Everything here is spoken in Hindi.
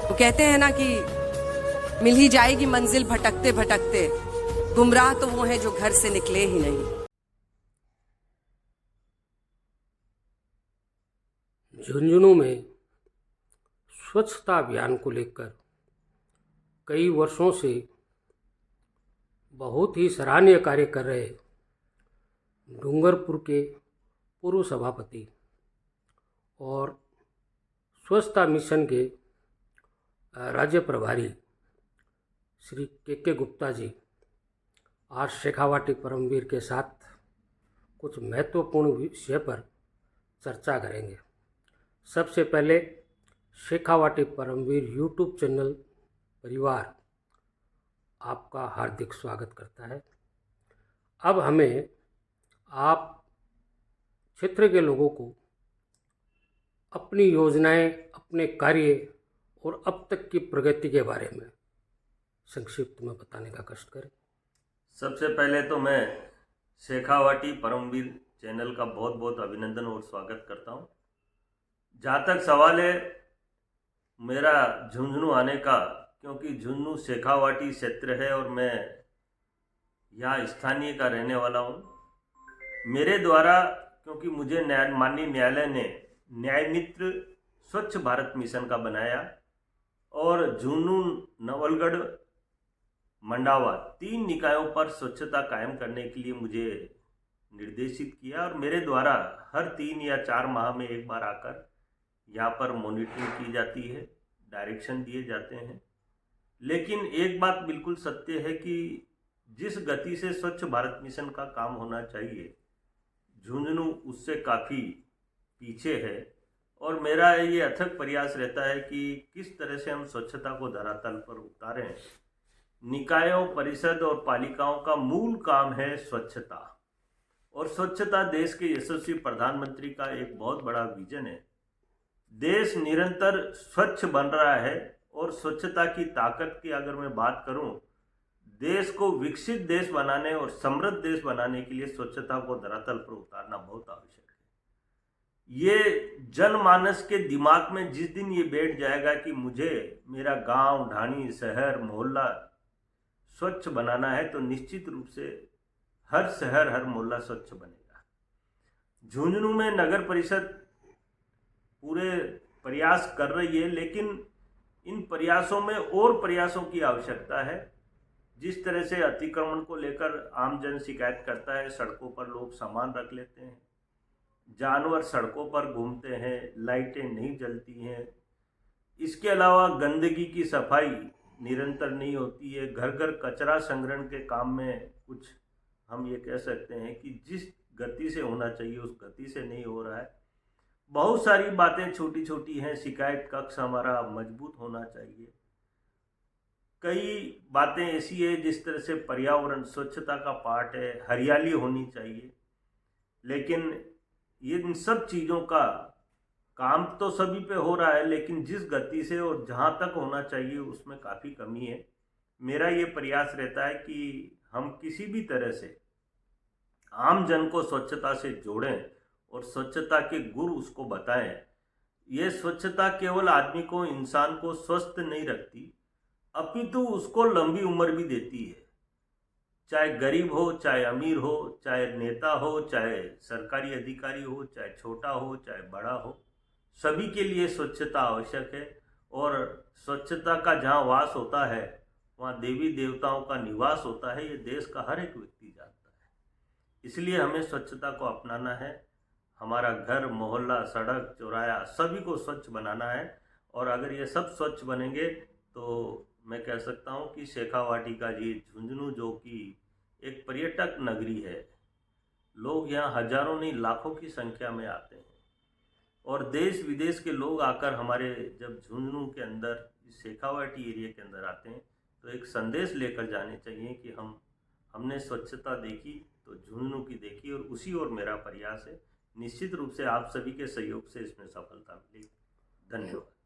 वो कहते हैं ना कि मिल ही जाएगी मंजिल भटकते भटकते, गुमराह तो वो हैं जो घर से निकले ही नहीं। झुंझुनू में स्वच्छता अभियान को लेकर कई वर्षों से बहुत ही सराहनीय कार्य कर रहे डूंगरपुर के पूर्व सभापति और स्वच्छता मिशन के राज्य प्रभारी श्री के गुप्ता जी आज शेखावाटी परमवीर के साथ कुछ महत्वपूर्ण विषय पर चर्चा करेंगे। सबसे पहले शेखावाटी परमवीर यूट्यूब चैनल परिवार आपका हार्दिक स्वागत करता है। अब हमें आप क्षेत्र के लोगों को अपनी योजनाएं, अपने कार्य और अब तक की प्रगति के बारे में संक्षिप्त में बताने का कष्ट करें। सबसे पहले तो मैं शेखावाटी परमवीर चैनल का बहुत बहुत अभिनंदन और स्वागत करता हूं। जहाँ तक सवाल है मेरा झुंझुनू आने का, क्योंकि झुंझुनू शेखावाटी क्षेत्र है और मैं यहाँ स्थानीय का रहने वाला हूँ। मेरे द्वारा, क्योंकि मुझे माननीय न्यायालय ने न्याय मित्र स्वच्छ भारत मिशन का बनाया और झुंझुनू, नवलगढ़, मंडावा 3 निकायों पर स्वच्छता कायम करने के लिए मुझे निर्देशित किया और मेरे द्वारा हर 3 या 4 माह में एक बार आकर यहाँ पर मॉनिटरिंग की जाती है, डायरेक्शन दिए जाते हैं। लेकिन एक बात बिल्कुल सत्य है कि जिस गति से स्वच्छ भारत मिशन का काम होना चाहिए, झुंझुनू उससे काफ़ी पीछे है और मेरा ये अथक प्रयास रहता है कि किस तरह से हम स्वच्छता को धरातल पर उतारें। निकायों, परिषद और पालिकाओं का मूल काम है स्वच्छता, और स्वच्छता देश के यशस्वी प्रधानमंत्री का एक बहुत बड़ा विजन है। देश निरंतर स्वच्छ बन रहा है और स्वच्छता की ताकत की अगर मैं बात करूं, देश को विकसित देश बनाने और समृद्ध देश बनाने के लिए स्वच्छता को धरातल पर उतारना बहुत आवश्यक है। ये जनमानस के दिमाग में जिस दिन ये बैठ जाएगा कि मुझे मेरा गांव, ढाणी, शहर, मोहल्ला स्वच्छ बनाना है, तो निश्चित रूप से हर शहर, हर मोहल्ला स्वच्छ बनेगा। झुंझुनू में नगर परिषद पूरे प्रयास कर रही है, लेकिन इन प्रयासों में और प्रयासों की आवश्यकता है। जिस तरह से अतिक्रमण को लेकर आम जन शिकायत करता है, सड़कों पर लोग सामान रख लेते हैं, जानवर सड़कों पर घूमते हैं, लाइटें नहीं जलती हैं। इसके अलावा गंदगी की सफाई निरंतर नहीं होती है। घर घर कचरा संग्रहण के काम में कुछ हम ये कह सकते हैं कि जिस गति से होना चाहिए उस गति से नहीं हो रहा है। बहुत सारी बातें छोटी छोटी हैं। शिकायत कक्ष हमारा मजबूत होना चाहिए। कई बातें ऐसी है जिस तरह से पर्यावरण स्वच्छता का पार्ट है, हरियाली होनी चाहिए, लेकिन ये इन सब चीज़ों का काम तो सभी पे हो रहा है, लेकिन जिस गति से और जहाँ तक होना चाहिए उसमें काफ़ी कमी है। मेरा ये प्रयास रहता है कि हम किसी भी तरह से आम जन को स्वच्छता से जोड़ें और स्वच्छता के गुर उसको बताएं। ये स्वच्छता केवल आदमी को, इंसान को स्वस्थ नहीं रखती, अपितु उसको लंबी उम्र भी देती है। चाहे गरीब हो, चाहे अमीर हो, चाहे नेता हो, चाहे सरकारी अधिकारी हो, चाहे छोटा हो, चाहे बड़ा हो, सभी के लिए स्वच्छता आवश्यक है। और स्वच्छता का जहाँ वास होता है वहाँ देवी देवताओं का निवास होता है, ये देश का हर एक व्यक्ति जानता है। इसलिए हमें स्वच्छता को अपनाना है। हमारा घर, मोहल्ला, सड़क, चौराहा सभी को स्वच्छ बनाना है। और अगर ये सब स्वच्छ बनेंगे तो मैं कह सकता हूँ कि शेखावाटी का ये झुंझुनू, जो कि एक पर्यटक नगरी है, लोग यहाँ हजारों नहीं लाखों की संख्या में आते हैं और देश विदेश के लोग आकर हमारे जब झुंझुनू के अंदर, इस शेखावाटी एरिया के अंदर आते हैं, तो एक संदेश लेकर जाने चाहिए कि हमने स्वच्छता देखी तो झुंझुनू की देखी, और उसी ओर मेरा प्रयास है। निश्चित रूप से आप सभी के सहयोग से इसमें सफलता मिलेगी। धन्यवाद।